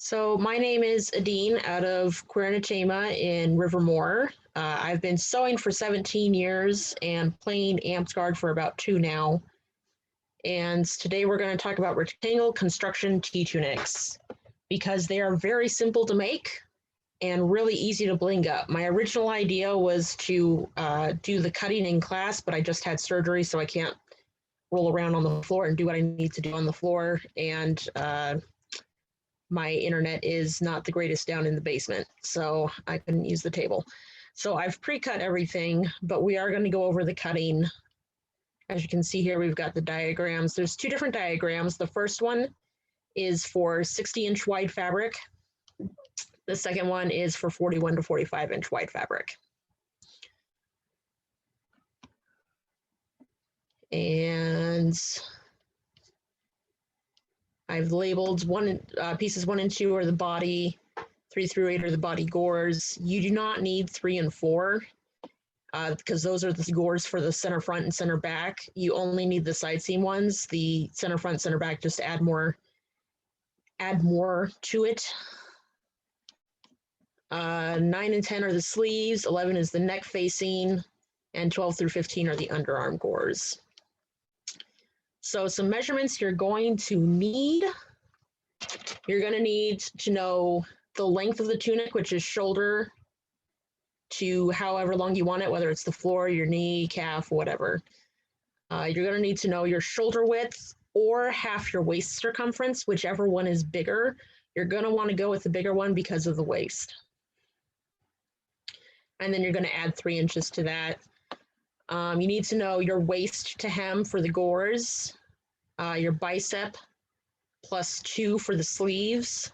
So my name is Eadoin out of Cuernavaca in Rivermore. I've been sewing for 17 years and playing Amtsguard for about 2 now. And today we're going to talk about rectangle construction T-tunics because they are very simple to make and really easy to bling up. My original idea was to do the cutting in class, but I just had surgery, so I can't roll around on the floor and do what I need to do on the floor. And my internet is not the greatest down in the basement, so I couldn't use the table. So I've pre-cut everything, but we are going to go over the cutting. As you can see here, we've got the diagrams. There's 2 different diagrams. The first one is for 60-inch wide fabric. The second one is for 41 to 45-inch wide fabric. And I've labeled pieces 1 and 2 are the body, 3 through 8 are the body gores. You do not need 3 and 4 because those are the gores for the center front and center back. You only need the side seam ones. The center front, center back, just add more to it. 9 and 10 are the sleeves, 11 is the neck facing, and 12 through 15 are the underarm gores. So some measurements you're going to need. You're going to need to know the length of the tunic, which is shoulder to however long you want it, whether it's the floor, your knee, calf, whatever. You're going to need to know your shoulder width or half your waist circumference, whichever one is bigger. You're going to want to go with the bigger one because of the waist. And then you're going to add 3 inches to that. You need to know your waist to hem for the gores, your bicep plus 2 for the sleeves,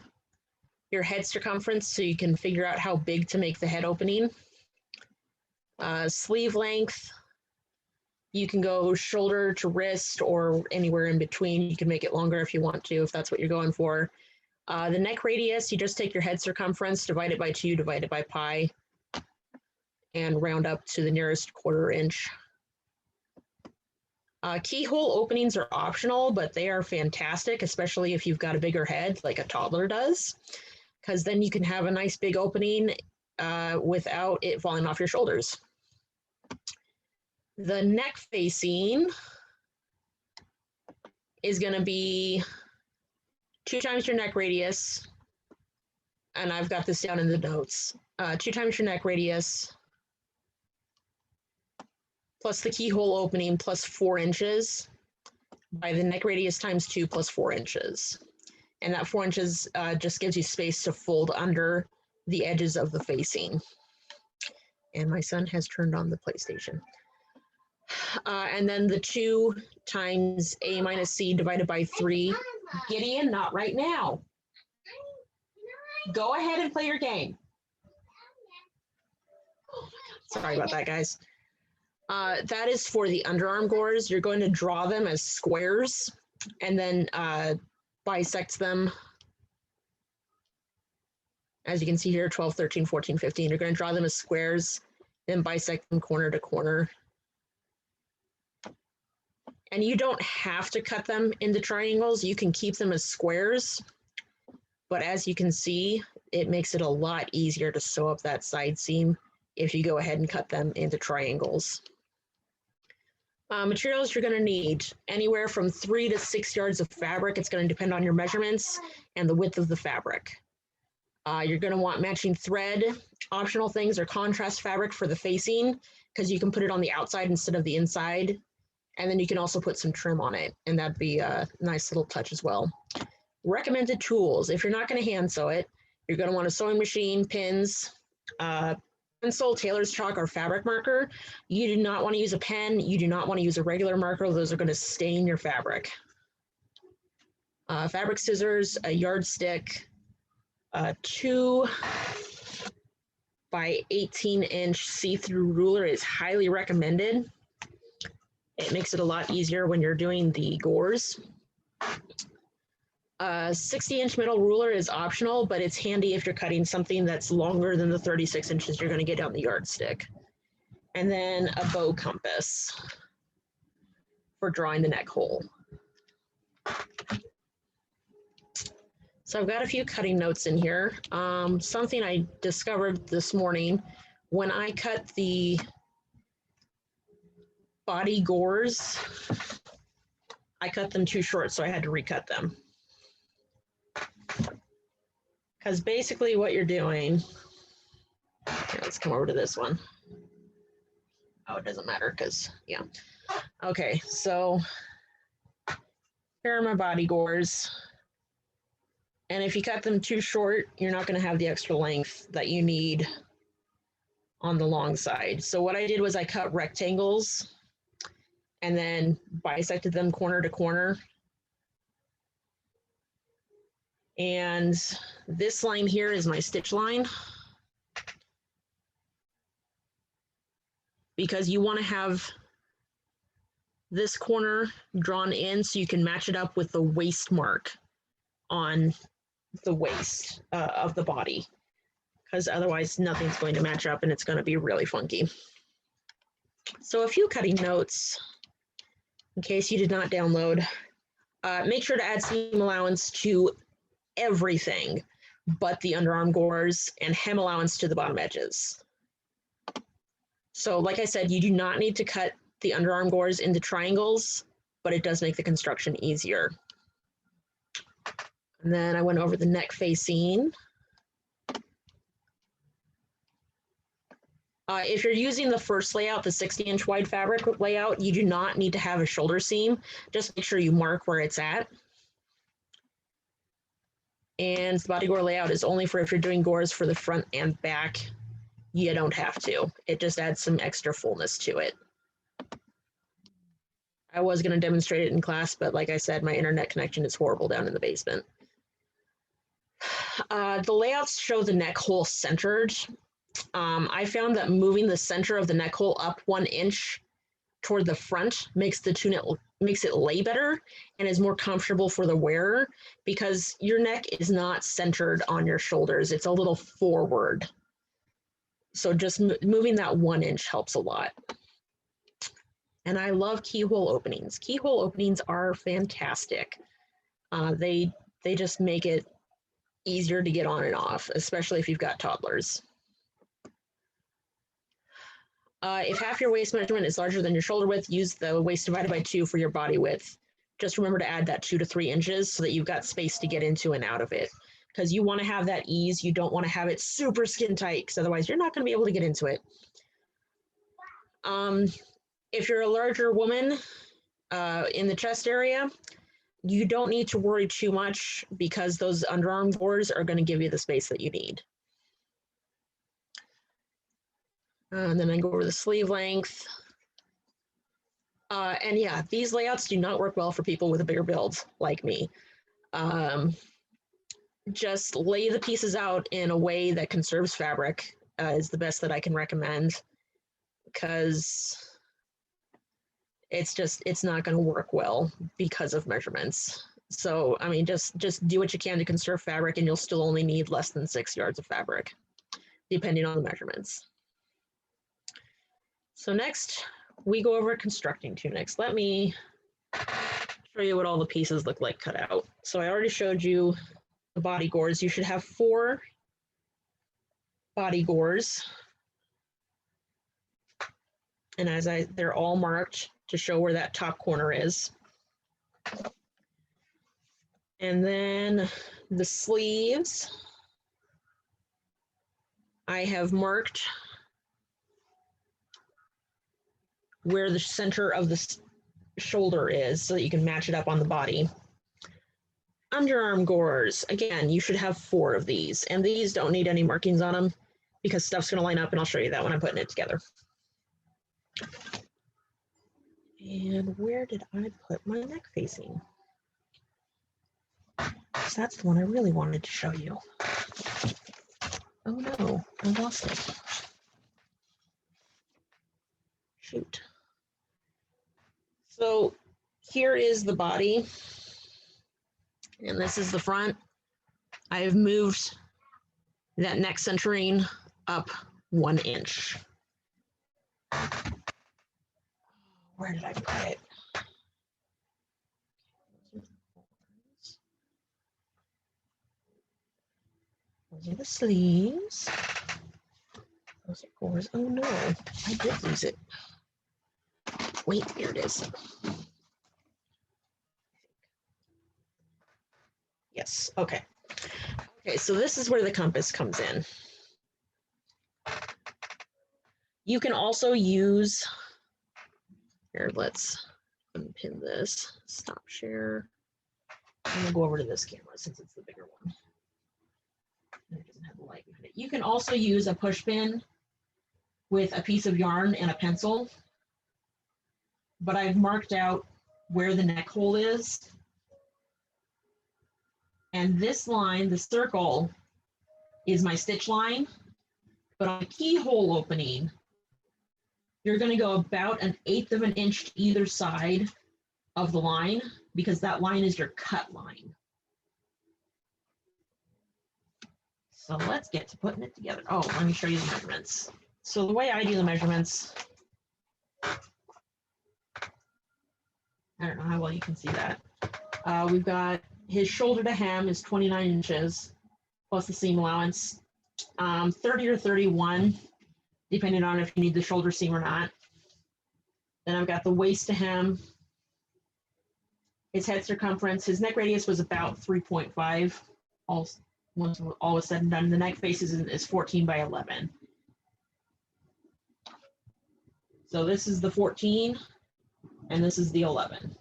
your head circumference so you can figure out how big to make the head opening, sleeve length. You can go shoulder to wrist or anywhere in between. You can make it longer if you want to, if that's what you're going for. The neck radius, you just take your head circumference, divide it by 2, divide it by pi, and round up to the nearest 1/4 inch. Keyhole openings are optional, but they are fantastic, especially if you've got a bigger head like a toddler does, because then you can have a nice big opening without it falling off your shoulders. The neck facing is going to be 2 times your neck radius, and I've got this down in the notes. 2 times your neck radius plus the keyhole opening plus 4 inches by the neck radius times 2 plus 4 inches. And that 4 inches just gives you space to fold under the edges of the facing. And my son has turned on the PlayStation. And then the 2 times A minus C divided by 3. Gideon, not right now. Go ahead and play your game. Oh my God. Sorry about that, guys. That is for the underarm gores. You're going to draw them as squares and then bisect them. As you can see here, 12, 13, 14, 15. You're going to draw them as squares, then bisect them corner to corner. And you don't have to cut them into triangles. You can keep them as squares. But as you can see, it makes it a lot easier to sew up that side seam if you go ahead and cut them into triangles. Materials you're going to need anywhere from 3 to 6 yards of fabric. It's going to depend on your measurements and the width of the fabric. You're going to want matching thread. Optional things are contrast fabric for the facing because you can put it on the outside instead of the inside. And then you can also put some trim on it, and that'd be a nice little touch as well. Recommended tools. If you're not going to hand sew it, you're going to want a sewing machine, pins, pencil, tailor's chalk, or fabric marker. You do not want to use a pen. You do not want to use a regular marker. Those are going to stain your fabric. Fabric scissors, a yardstick, 2 by 18-inch see-through ruler is highly recommended. It makes it a lot easier when you're doing the gores. 60-inch metal ruler is optional, but it's handy if you're cutting something that's longer than the 36 inches you're going to get on the yardstick. And then a bow compass for drawing the neck hole. So I've got a few cutting notes in here. Something I discovered this morning when I cut the body gores, I cut them too short, so I had to recut them. Because basically what you're doing, here, let's come over to this one. Oh, it doesn't matter because, yeah. Okay, so here are my body gores. And if you cut them too short, you're not going to have the extra length that you need on the long side. So what I did was I cut rectangles and then bisected them corner to corner. And this line here is my stitch line, because you want to have this corner drawn in so you can match it up with the waist mark on the waist of the body, because otherwise nothing's going to match up and it's going to be really funky. So a few cutting notes in case you did not download. Make sure to add seam allowance to everything but the underarm gores, and hem allowance to the bottom edges. So like I said, you do not need to cut the underarm gores into triangles, but it does make the construction easier. And then I went over the neck facing. If you're using the first layout, the 60-inch wide fabric layout, you do not need to have a shoulder seam. Just make sure you mark where it's at. And the body gore layout is only for if you're doing gores for the front and back. You don't have to. It just adds some extra fullness to it. I was going to demonstrate it in class, but like I said, my internet connection is horrible down in the basement. The layouts show the neck hole centered. I found that moving the center of the neck hole up 1 inch toward the front makes it lay better and is more comfortable for the wearer, because your neck is not centered on your shoulders. It's a little forward. So just moving that 1 inch helps a lot. And I love keyhole openings. Keyhole openings are fantastic. They just make it easier to get on and off, especially if you've got toddlers. If half your waist measurement is larger than your shoulder width, use the waist divided by 2 for your body width. Just remember to add that 2 to 3 inches so that you've got space to get into and out of it, because you want to have that ease. You don't want to have it super skin tight, because otherwise you're not going to be able to get into it. If you're a larger woman in the chest area, you don't need to worry too much, because those underarm gores are going to give you the space that you need. And then I go over the sleeve length. And yeah, these layouts do not work well for people with a bigger build like me. Just lay the pieces out in a way that conserves fabric is the best that I can recommend, because it's not going to work well because of measurements. So, I mean, just do what you can to conserve fabric, and you'll still only need less than 6 yards of fabric, depending on the measurements. So next, we go over constructing tunics. Let me show you what all the pieces look like cut out. So I already showed you the body gores. You should have 4 body gores. And they're all marked to show where that top corner is. And then the sleeves, I have marked where the center of the shoulder is so that you can match it up on the body. Underarm gores, again, you should have 4 of these, and these don't need any markings on them because stuff's going to line up, and I'll show you that when I'm putting it together. And where did I put my neck facing? Because that's the one I really wanted to show you. Oh no, I lost it. Shoot. So here is the body, and this is the front. I have moved that neck centering up 1 inch. Where did I put it? Those are the sleeves. Those are gores. Oh no, I did lose it. Wait, here it is. Yes, okay. Okay, so this is where the compass comes in. You can also use, here, let's unpin this, stop share. I'm gonna go over to this camera since it's the bigger one. And it doesn't have the light behind it. You can also use a push pin with a piece of yarn and a pencil, but I've marked out where the neck hole is. And this line, the circle, is my stitch line, but on a keyhole opening, you're gonna go about 1/8 of an inch to either side of the line because that line is your cut line. So let's get to putting it together. Oh, let me show you the measurements. So the way I do the measurements, I don't know how well you can see that. We've got his shoulder to hem is 29 inches plus the seam allowance, 30 or 31, depending on if you need the shoulder seam or not. Then I've got the waist to hem, his head circumference, his neck radius was about 3.5. Once all is said and done, the neck face is 14 by 11. So this is the 14 and this is the 11.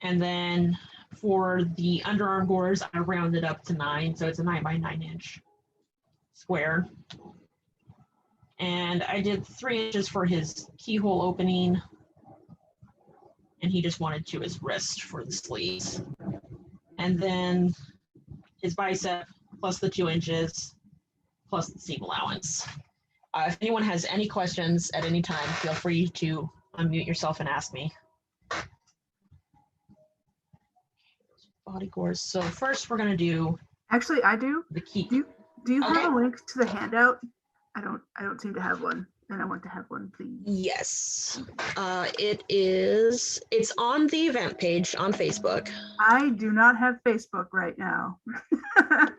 And then for the underarm gores, I rounded up to 9, so it's a 9 by 9 inch square. And I did 3 inches for his keyhole opening, and he just wanted to his wrist for the sleeves. And then his bicep plus the 2 inches plus the seam allowance. If anyone has any questions at any time, feel free to unmute yourself and ask me. Body gores. So first we're going to do. Actually, I do. The key. Do you Okay. have a link to the handout? I don't seem to have one, and I want to have one, please. Yes, it's on the event page on Facebook. I do not have Facebook right now.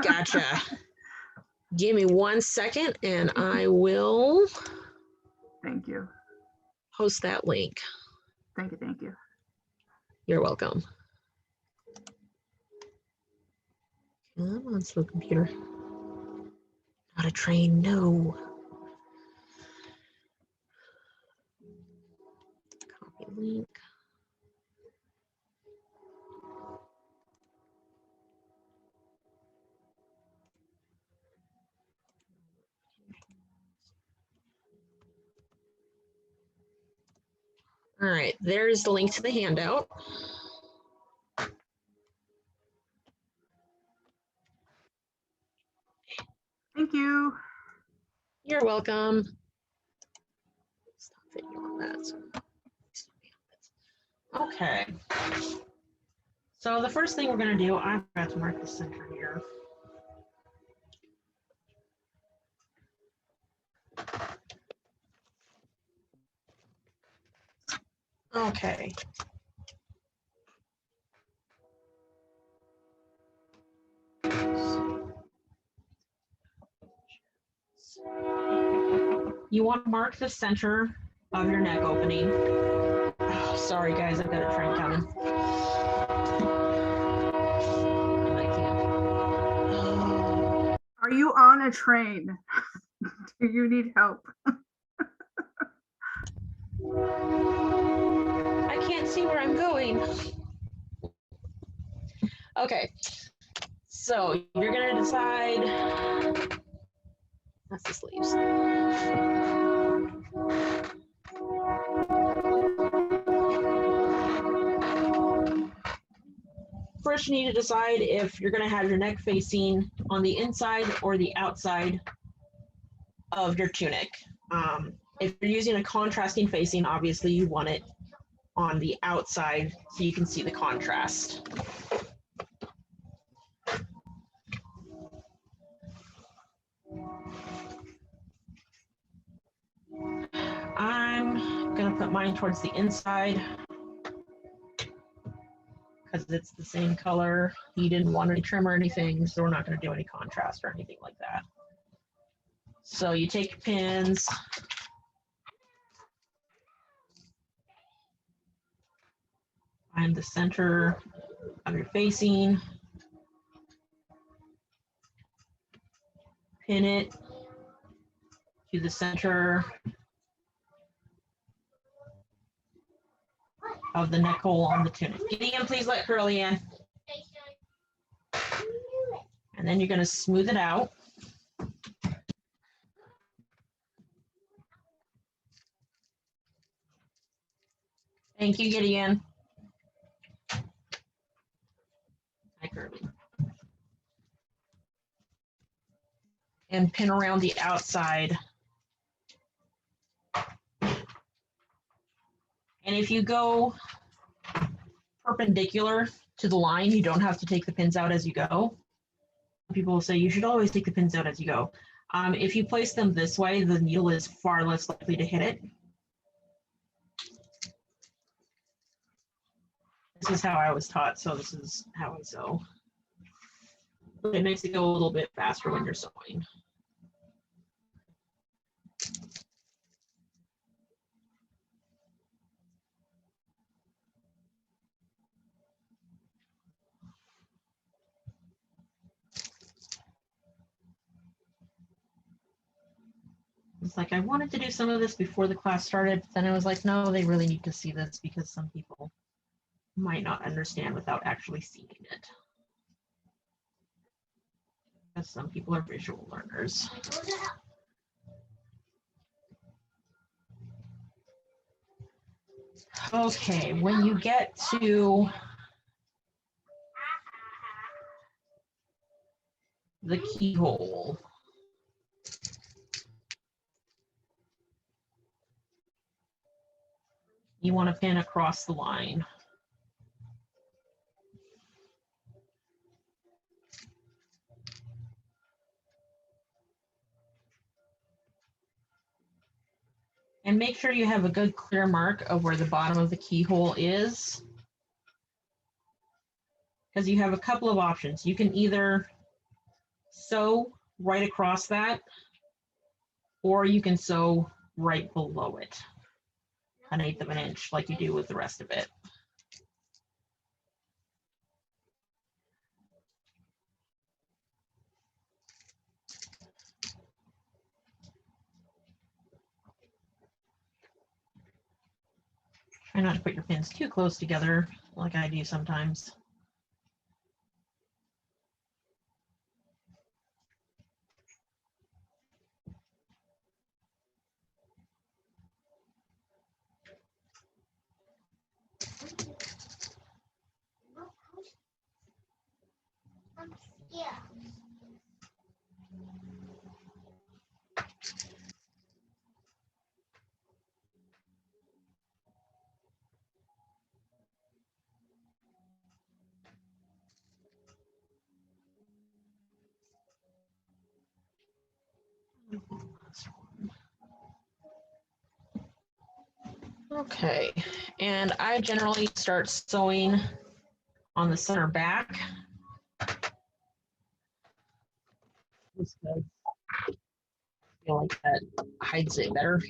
Gotcha. Give me 1 second and I will Thank you. post that link. Thank you. Thank you. You're welcome. Come on, slow computer. Not a train, no. Copy link. All right, there's the link to the handout. Thank you. You're welcome. Stop video on that. Okay. So the first thing we're going to do, I forgot to mark the center here. Okay. You want to mark the center of your neck opening. Oh, sorry guys, I've got a train coming. Are you on a train? Do you need help? I can't see where I'm going. Okay, so you're gonna decide. That's the sleeves. First, you need to decide if you're gonna have your neck facing on the inside or the outside of your tunic. If you're using a contrasting facing, obviously you want it on the outside so you can see the contrast. I'm gonna put mine towards the inside because it's the same color. He didn't want any trim or anything, so we're not going to do any contrast or anything like that. So you take your pins, find the center of your facing, pin it to the center of the neck hole on the tunic. Gideon, please let Curly in. And then you're going to smooth it out. Thank you, Gideon. Hi, Curly. And pin around the outside. And if you go perpendicular to the line, you don't have to take the pins out as you go. People will say you should always take the pins out as you go. If you place them this way, the needle is far less likely to hit it. This is how I was taught, so this is how I sew. But it makes it go a little bit faster when you're sewing. It's like I wanted to do some of this before the class started, but then I was like, no, they really need to see this because some people might not understand without actually seeing it. Because some people are visual learners. Okay, when you get to the keyhole, you want to pin across the line. And make sure you have a good clear mark of where the bottom of the keyhole is. Because you have a couple of options. You can either sew right across that, or you can sew right below it, 1/8 of an inch, like you do with the rest of it. Try not to put your pins too close together, like I do sometimes. Okay, and I generally start sewing on the center back. Just because I feel like that hides it better.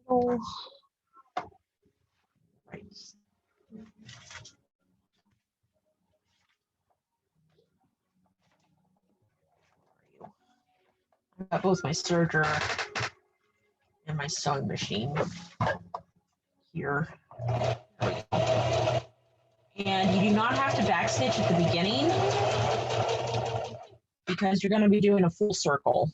Oh. Right. I've got both my serger and my sewing machine here. And you do not have to backstitch at the beginning because you're going to be doing a full circle.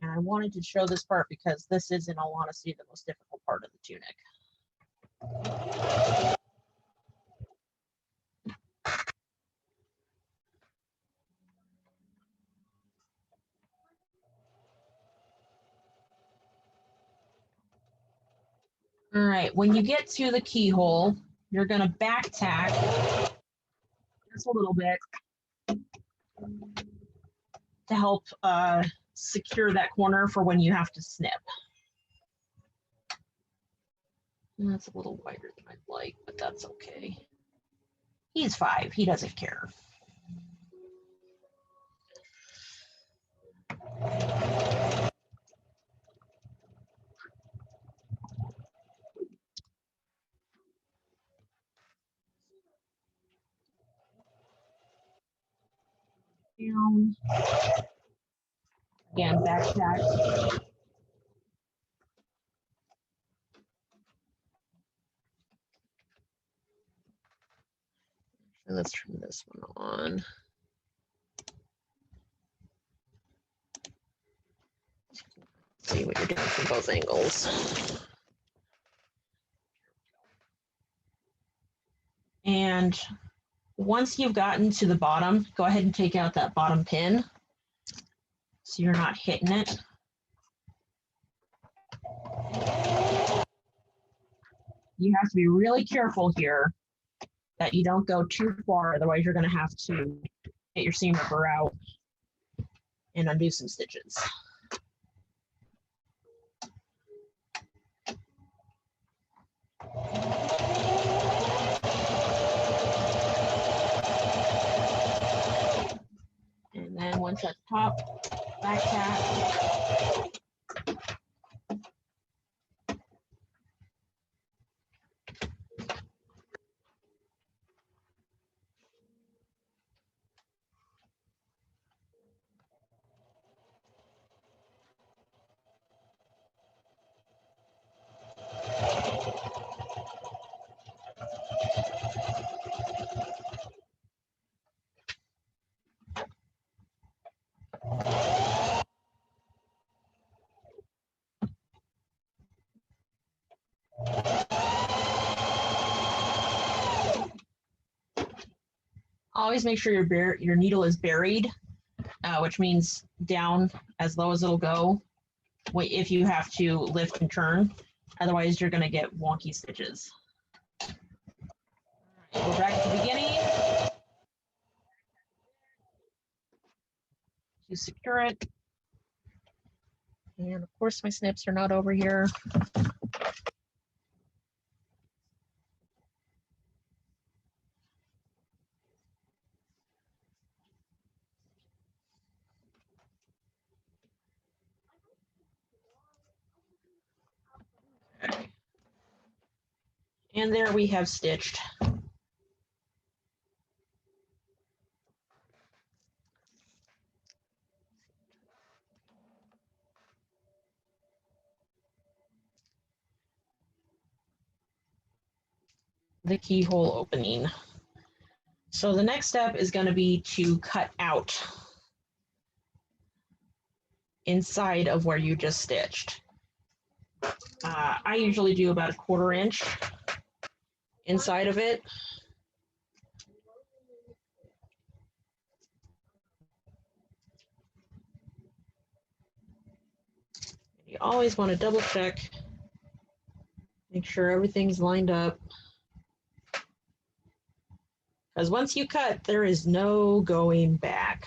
And I wanted to show this part because this is, in all honesty, the most difficult part of the tunic. All right, when you get to the keyhole, you're going to back tack just a little bit to help secure that corner for when you have to snip. And that's a little wider than I'd like, but that's okay. He's 5, he doesn't care. Down. Again, back tack. Let's turn this one on. See what you're doing from both angles. And once you've gotten to the bottom, go ahead and take out that bottom pin so you're not hitting it. You have to be really careful here that you don't go too far, otherwise you're going to have to get your seam ripper out and undo some stitches. And then once that's top, back tack. Always make sure your needle is buried, which means down as low as it'll go if you have to lift and turn. Otherwise, you're going to get wonky stitches. Go back to the beginning. To secure it. And of course, my snips are not over here. And there we have stitched the keyhole opening. So the next step is going to be to cut out inside of where you just stitched. I usually do about 1/4 inch inside of it. You always want to double check, make sure everything's lined up. Because once you cut, there is no going back.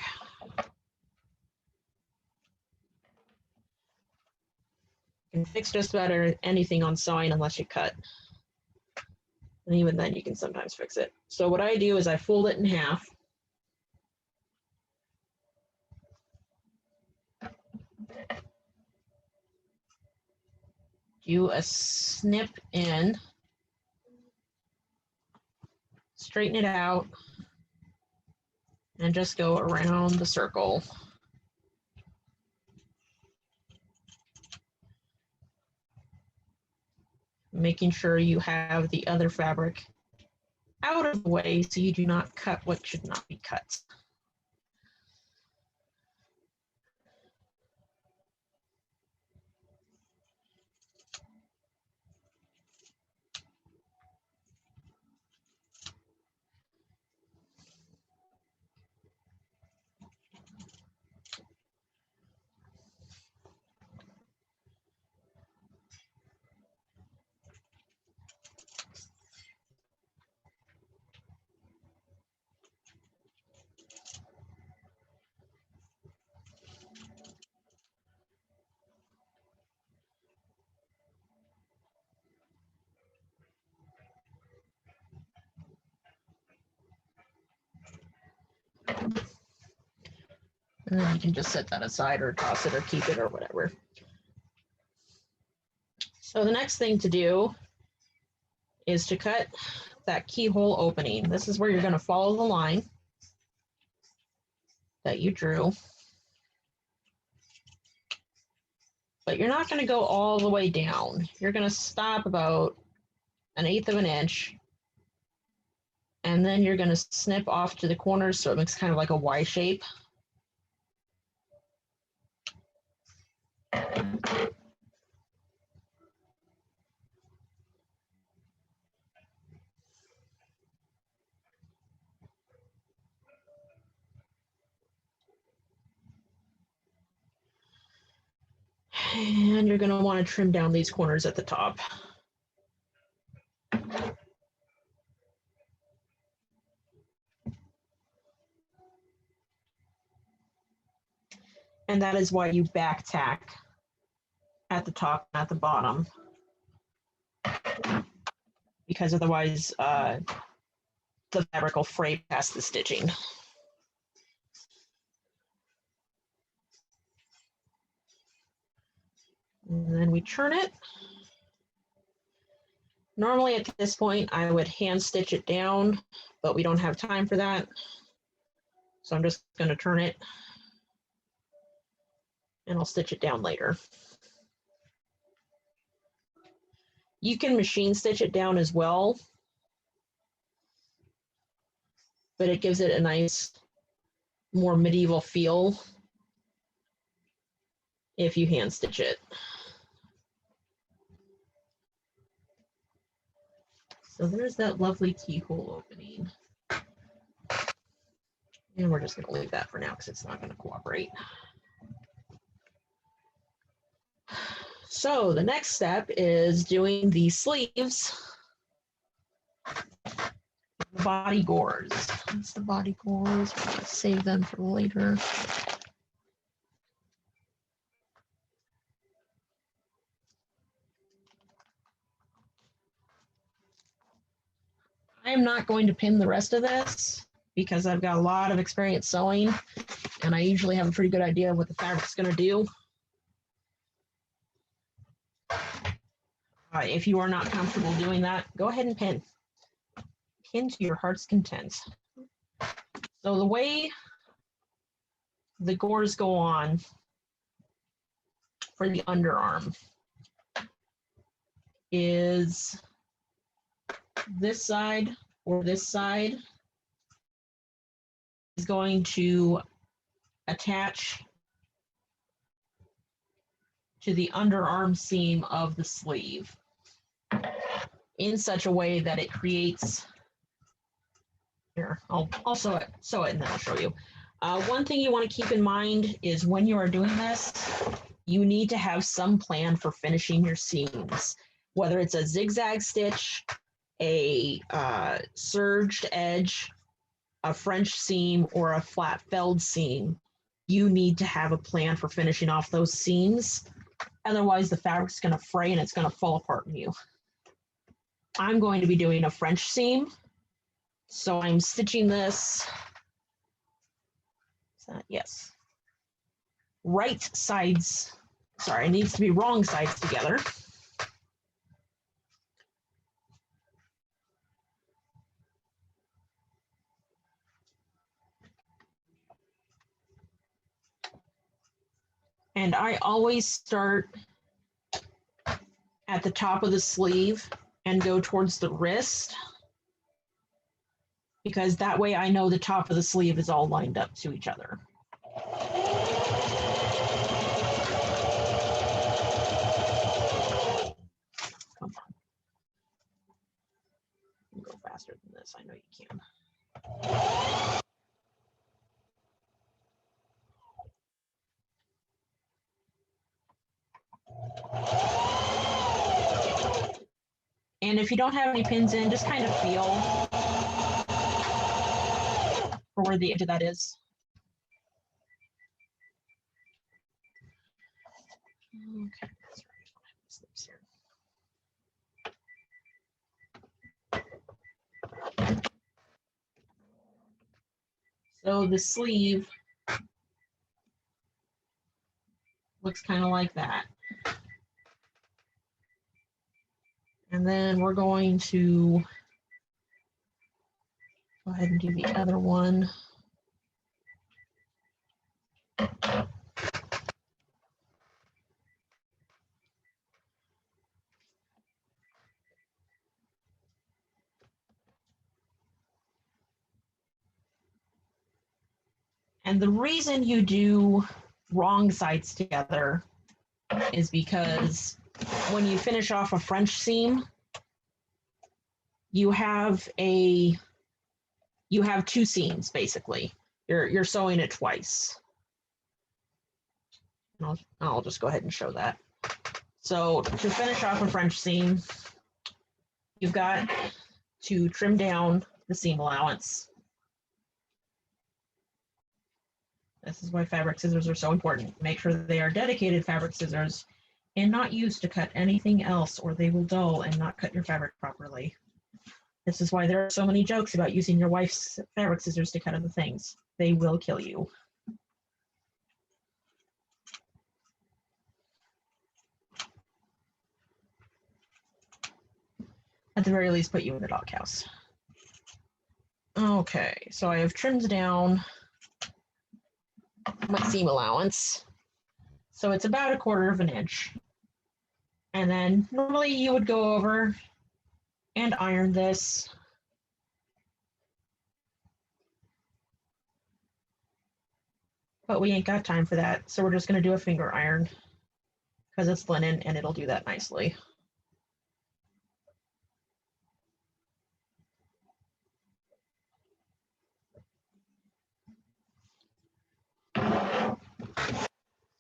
You can fix just about anything on sewing unless you cut. And even then, you can sometimes fix it. So what I do is I fold it in half. Do a snip in, straighten it out, and just go around the circle. Making sure you have the other fabric out of the way so you do not cut what should not be cut. And then you can just set that aside or toss it or keep it or whatever. So the next thing to do is to cut that keyhole opening. This is where you're going to follow the line that you drew. But you're not going to go all the way down. You're going to stop about 1/8 of an inch. And then you're going to snip off to the corners so it makes kind of like a Y shape. And you're going to want to trim down these corners at the top. And that is why you back tack at the top and at the bottom. Because otherwise the fabric will fray past the stitching. And then we turn it. Normally at this point, I would hand stitch it down, but we don't have time for that. So I'm just going to turn it and I'll stitch it down later. You can machine stitch it down as well, but it gives it a nice, more medieval feel if you hand stitch it. So there's that lovely keyhole opening. And we're just going to leave that for now because it's not going to cooperate. So the next step is doing the sleeves, body gores. That's the body gores. We're going to save them for later. I am not going to pin the rest of this because I've got a lot of experience sewing and I usually have a pretty good idea of what the fabric's going to do. If you are not comfortable doing that, go ahead and pin. Pin to your heart's content. So the way the gores go on for the underarm is this side or this side is going to attach to the underarm seam of the sleeve in such a way that it creates, here, I'll sew it and then I'll show you. One thing you want to keep in mind is when you are doing this, you need to have some plan for finishing your seams, whether it's a zigzag stitch, a serged edge, a French seam, or a flat felled seam. You need to have a plan for finishing off those seams. Otherwise, the fabric's going to fray and it's going to fall apart on you. I'm going to be doing a French seam. So I'm stitching this. Yes. Right sides. Sorry, it needs to be wrong sides together. And I always start at the top of the sleeve and go towards the wrist, because that way I know the top of the sleeve is all lined up to each other. Come on. You can go faster than this, I know you can. And if you don't have any pins in, just kind of feel for where the edge of that is. Okay, sorry. So the sleeve Looks kind of like that. And then we're going to go ahead and do the other one. And the reason you do wrong sides together is because when you finish off a French seam, you have two seams basically. You're sewing it twice. I'll just go ahead and show that. So to finish off a French seam, you've got to trim down the seam allowance. This is why fabric scissors are so important. Make sure they are dedicated fabric scissors and not used to cut anything else, or they will dull and not cut your fabric properly. This is why there are so many jokes about using your wife's fabric scissors to cut other things. They will kill you. At the very least, put you in the doghouse. Okay, so I have trimmed down my seam allowance. So it's about 1/4 of an inch. And then normally you would go over and iron this. But we ain't got time for that, so we're just going to do a finger iron because it's linen and it'll do that nicely.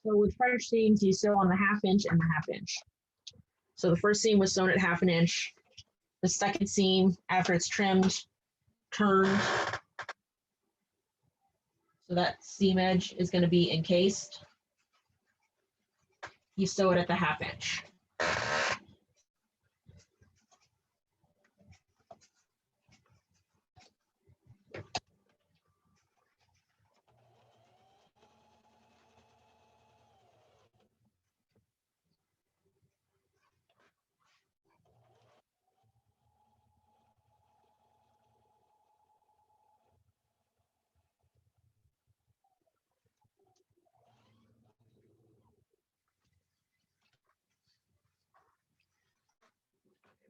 So with French seams, you sew on the 1/2 inch and the 1/2 inch. So the first seam was sewn at 1/2 inch. The second seam, after it's trimmed, turned. So that seam edge is going to be encased. You sew it at the 1/2 inch.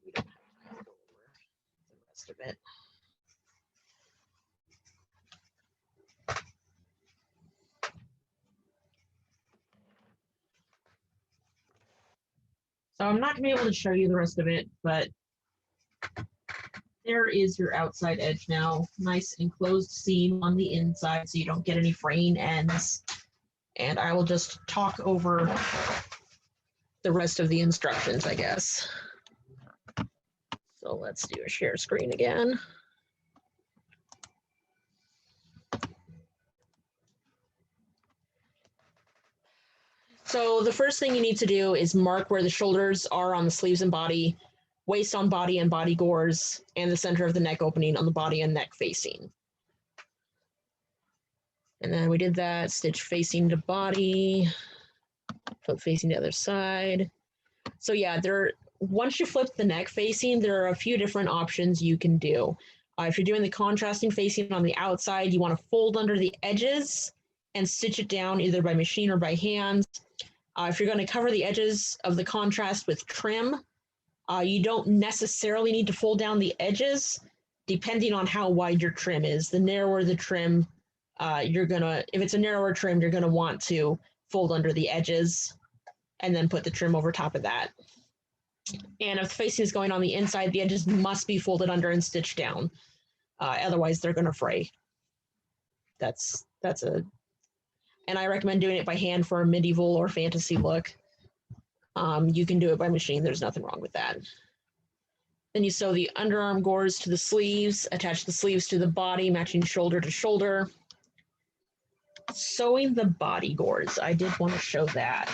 We don't have time to go over the rest of it. So I'm not going to be able to show you the rest of it, but there is your outside edge now. Nice enclosed seam on the inside so you don't get any fraying ends. And I will just talk over the rest of the instructions, I guess. So let's do a share screen again. So the first thing you need to do is mark where the shoulders are on the sleeves and body, waist on body and body gores, and the center of the neck opening on the body and neck facing. And then we did that, stitch facing to body, flip facing the other side. So yeah, once you flip the neck facing, there are a few different options you can do. If you're doing the contrasting facing on the outside, you want to fold under the edges and stitch it down either by machine or by hand. If you're going to cover the edges of the contrast with trim, you don't necessarily need to fold down the edges, depending on how wide your trim is. The narrower the trim, if it's a narrower trim, you're going to want to fold under the edges and then put the trim over top of that. And if the facing is going on the inside, the edges must be folded under and stitched down. Otherwise, they're going to fray. And I recommend doing it by hand for a medieval or fantasy look. You can do it by machine. There's nothing wrong with that. Then you sew the underarm gores to the sleeves, attach the sleeves to the body, matching shoulder to shoulder. Sewing the body gores. I did want to show that.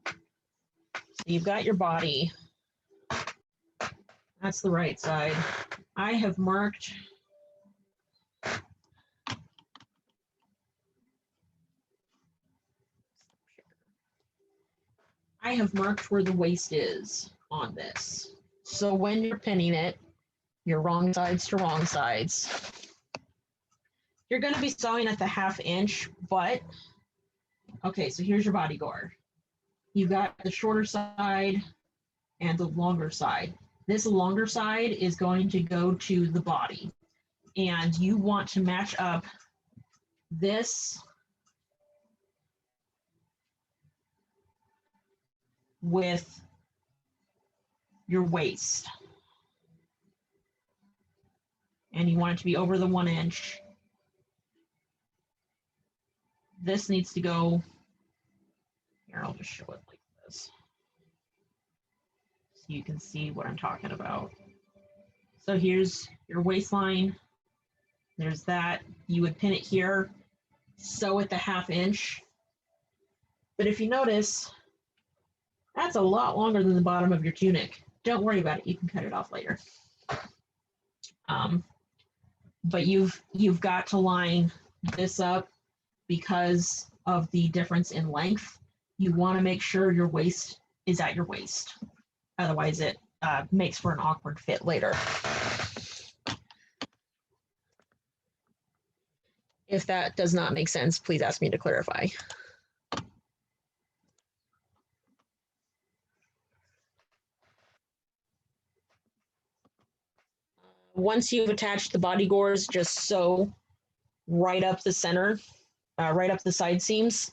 So you've got your body. That's the right side. I have marked I have marked where the waist is on this. So when you're pinning it, your wrong sides to wrong sides. You're going to be sewing at the 1/2 inch, but okay, so here's your body gore. You've got the shorter side and the longer side. This longer side is going to go to the body, and you want to match up this with your waist. And you want it to be over the 1 inch. This needs to go, here, I'll just show it like this, so you can see what I'm talking about. So here's your waistline. There's that. You would pin it here, sew at the 1/2 inch. But if you notice, that's a lot longer than the bottom of your tunic. Don't worry about it. You can cut it off later. But you've got to line this up because of the difference in length. You want to make sure your waist is at your waist. Otherwise, it makes for an awkward fit later. If that does not make sense, please ask me to clarify. Once you've attached the body gores, just sew right up the center, right up the side seams.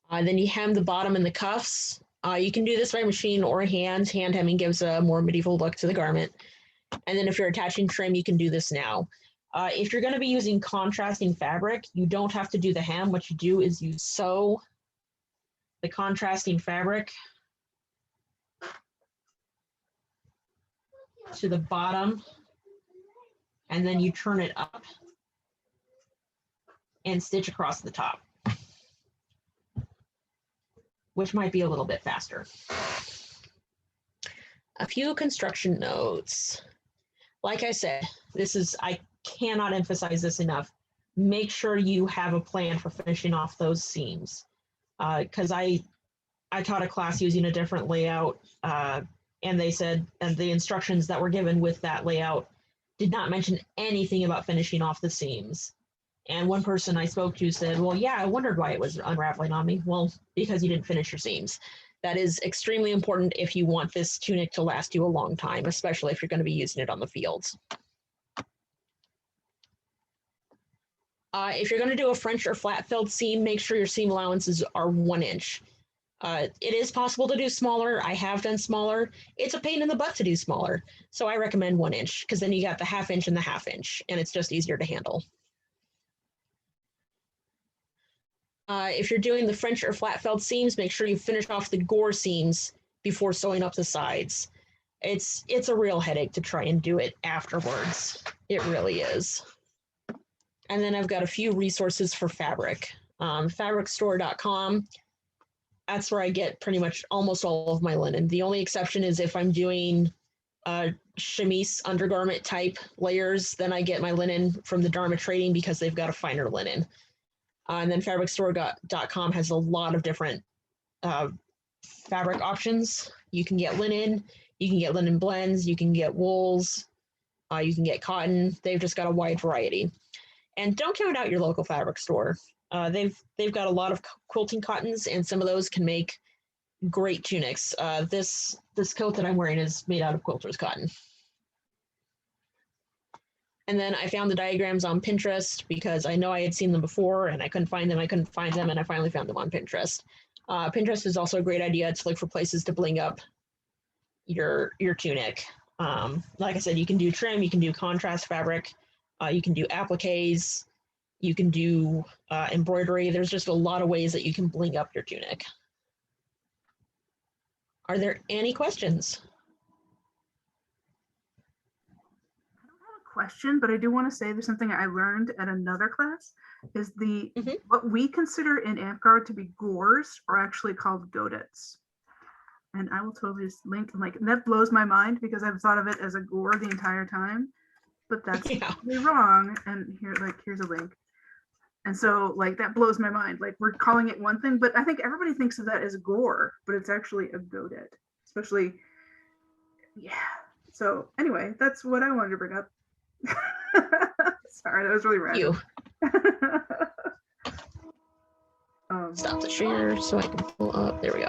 Then you hem the bottom and the cuffs. You can do this by machine or hand. Hand hemming gives a more medieval look to the garment. And then if you're attaching trim, you can do this now. If you're going to be using contrasting fabric, you don't have to do the hem. What you do is you sew the contrasting fabric to the bottom, and then you turn it up and stitch across the top, which might be a little bit faster. A few construction notes. Like I said, I cannot emphasize this enough. Make sure you have a plan for finishing off those seams. Because I taught a class using a different layout, and they said, and the instructions that were given with that layout did not mention anything about finishing off the seams. And one person I spoke to said, well, yeah, I wondered why it was unraveling on me. Well, because you didn't finish your seams. That is extremely important if you want this tunic to last you a long time, especially if you're going to be using it on the fields. If you're going to do a French or flat filled seam, make sure your seam allowances are 1 inch. It is possible to do smaller. I have done smaller. It's a pain in the butt to do smaller. So I recommend 1 inch, because then you got the 1/2 inch and the 1/2 inch, and it's just easier to handle. If you're doing the French or flat felled seams, make sure you finish off the gore seams before sewing up the sides. It's a real headache to try and do it afterwards. It really is. And then I've got a few resources for fabric. Fabricstore.com. That's where I get pretty much almost all of my linen. The only exception is if I'm doing chemise undergarment type layers, then I get my linen from the Dharma Trading because they've got a finer linen. And then fabricstore.com has a lot of different fabric options. You can get linen, you can get linen blends, you can get wools, you can get cotton. They've just got a wide variety. And don't count out your local fabric store. They've got a lot of quilting cottons, and some of those can make great tunics. This coat that I'm wearing is made out of quilter's cotton. And then I found the diagrams on Pinterest because I know I had seen them before and I couldn't find them. And I finally found them on Pinterest. Pinterest is also a great idea to look for places to bling up your tunic. Like I said, you can do trim, you can do contrast fabric, you can do appliques, you can do embroidery. There's just a lot of ways that you can bling up your tunic. Are there any questions? I don't have a question, but I do want to say there's something I learned at another class is what we consider in AmpGuard to be gores are actually called godets. And I will totally just link, and that blows my mind because I've thought of it as a gore the entire time, but that's totally wrong. And here's a link. And so like that blows my mind. Like we're calling it one thing, but I think everybody thinks of that as gore, but it's actually a godet, especially, yeah. So anyway, that's what I wanted to bring up. Sorry, that was really random. Stop the share so I can pull up. There we go.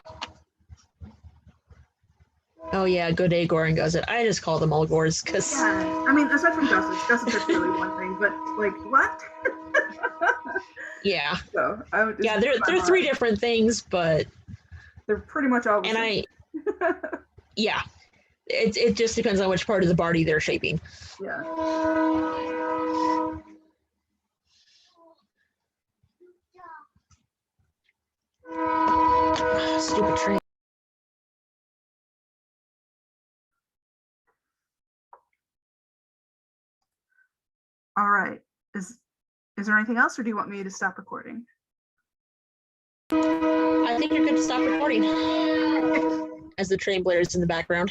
Oh yeah, Godet, Gore, and Gusset. I just call them all Gores because. Yeah, I mean, aside from Gussets, Gussets are clearly one thing, but like what? Yeah. So yeah, they're three different things, but they're pretty much all the and same. Yeah, it just depends on which part of the body they're shaping. Yeah. Stupid train. All right. Is there anything else, or do you want me to stop recording? I think you're good to stop recording as the train blares in the background.